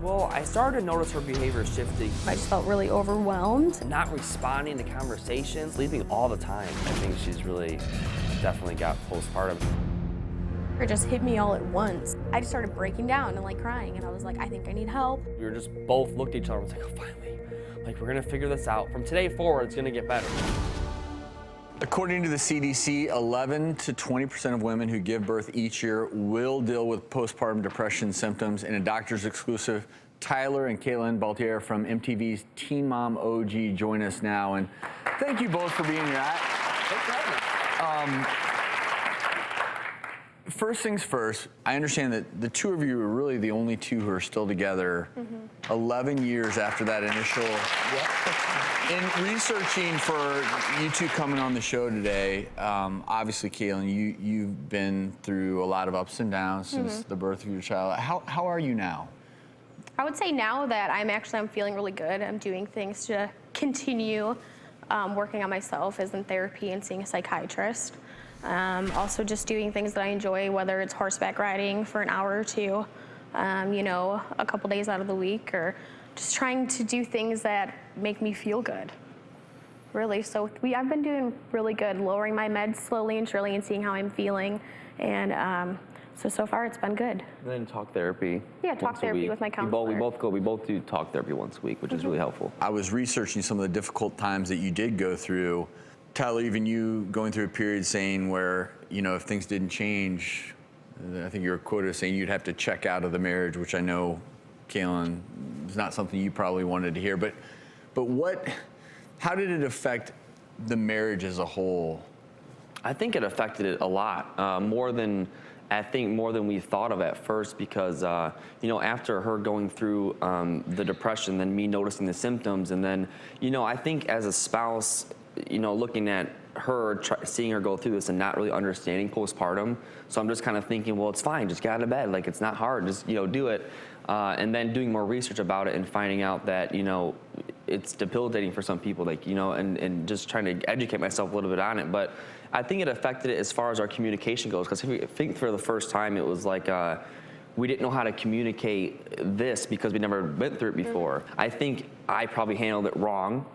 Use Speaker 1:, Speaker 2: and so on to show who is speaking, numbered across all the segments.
Speaker 1: Well, I started to notice her behavior shifting.
Speaker 2: I just felt really overwhelmed.
Speaker 1: Not responding to conversations, sleeping all the time. I think she's really definitely got postpartum.
Speaker 2: It just hit me all at once. I just started breaking down and like crying, and I was like, I think I need help.
Speaker 1: We were just both looked at each other and was like, oh, finally. Like, we're gonna figure this out. From today forward, it's gonna get better.
Speaker 3: According to the CDC, 11 to 20% of women who give birth each year will deal with postpartum depression symptoms. In a doctor's exclusive, Tyler and Catelynn Baltierra from MTV's Teen Mom OG join us now. And thank you both for being here. First things first, I understand that the two of you are really the only two who are still together 11 years after that initial. In researching for you two coming on the show today, obviously, Catelynn, you've been through a lot of ups and downs since the birth of your child. How are you now?
Speaker 2: I would say now that I'm feeling really good. I'm doing things to continue working on myself, as in therapy and seeing a psychiatrist. Also just doing things that I enjoy, whether it's horseback riding for an hour or two, you know, a couple days out of the week, or just trying to do things that make me feel good, really. So I've been doing really good, lowering my meds slowly and surely and seeing how I'm feeling. And so far it's been good.
Speaker 1: And then talk therapy.
Speaker 2: Yeah, talk therapy with my counselor.
Speaker 1: We both do talk therapy once a week, which is really helpful.
Speaker 3: I was researching some of the difficult times that you did go through. Tyler, even you going through a period saying where, you know, if things didn't change, I think you were quoted as saying you'd have to check out of the marriage, which I know, Catelynn, is not something you probably wanted to hear. But how did it affect the marriage as a whole?
Speaker 1: I think it affected it a lot, more than we thought of at first, because you know, after her going through the depression, then me noticing the symptoms, and then, you know, I think as a spouse, you know, looking at her, seeing her go through this and not really understanding postpartum, so I'm just kind of thinking, well, it's fine, just get out of bed, like, it's not hard, just, you know, do it. And then doing more research about it and finding out that, you know, it's debilitating for some people, like, you know, and just trying to educate myself a little bit on it. But I think it affected it as far as our communication goes, because I think for the first time it was like we didn't know how to communicate this because we never went through it before. I think I probably handled it wrong,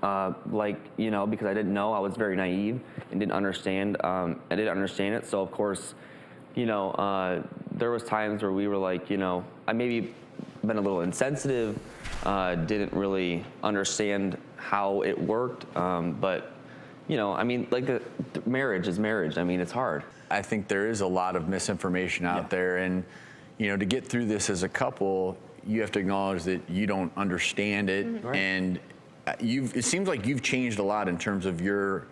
Speaker 1: like, you know, because I didn't know. I was very naive and didn't understand. I didn't understand it, so of course, you know, there was times where we were like, you know, I maybe been a little insensitive, didn't really understand how it worked, but, you know, I mean, like, the marriage is marriage. I mean, it's hard.
Speaker 3: I think there is a lot of misinformation out there, and, you know, to get through this as a couple, you have to acknowledge that you don't understand it, and it seems like you've changed a lot in terms of your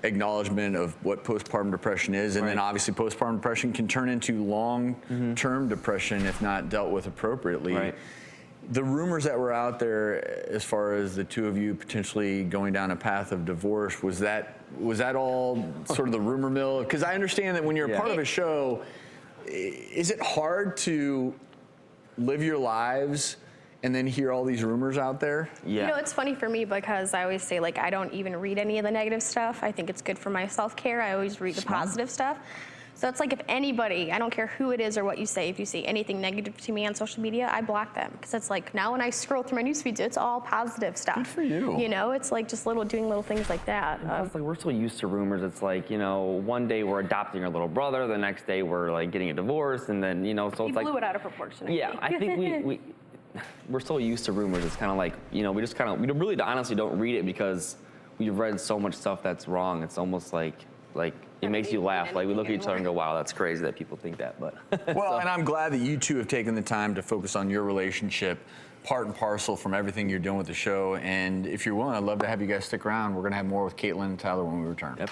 Speaker 3: acknowledgement of what postpartum depression is, and then obviously postpartum depression can turn into long-term depression if not dealt with appropriately. The rumors that were out there as far as the two of you potentially going down a path of divorce, was that all sort of the rumor mill? Because I understand that when you're a part of a show, is it hard to live your lives and then hear all these rumors out there?
Speaker 2: You know, it's funny for me because I always say, like, I don't even read any of the negative stuff. I think it's good for my self-care. I always read the positive stuff. So it's like, if anybody, I don't care who it is or what you say, if you say anything negative to me on social media, I block them. Because it's like, now when I scroll through my newsfeeds, it's all positive stuff.
Speaker 3: Good for you.
Speaker 2: You know, it's like just doing little things like that.
Speaker 1: It's like, we're so used to rumors. It's like, you know, one day we're adopting our little brother, the next day we're like getting a divorce, and then, you know, so it's like.
Speaker 2: You blew it out of proportion.
Speaker 1: I think we're so used to rumors. It's kind of like, you know, we really honestly don't read it because we've read so much stuff that's wrong. It's almost like it makes you laugh. Like, we look at each other and go, wow, that's crazy that people think that. But
Speaker 3: well, and I'm glad that you two have taken the time to focus on your relationship, part and parcel from everything you're doing with the show. And if you're willing, I'd love to have you guys stick around. We're going to have more with Catelynn and Tyler when we return.
Speaker 1: Yep.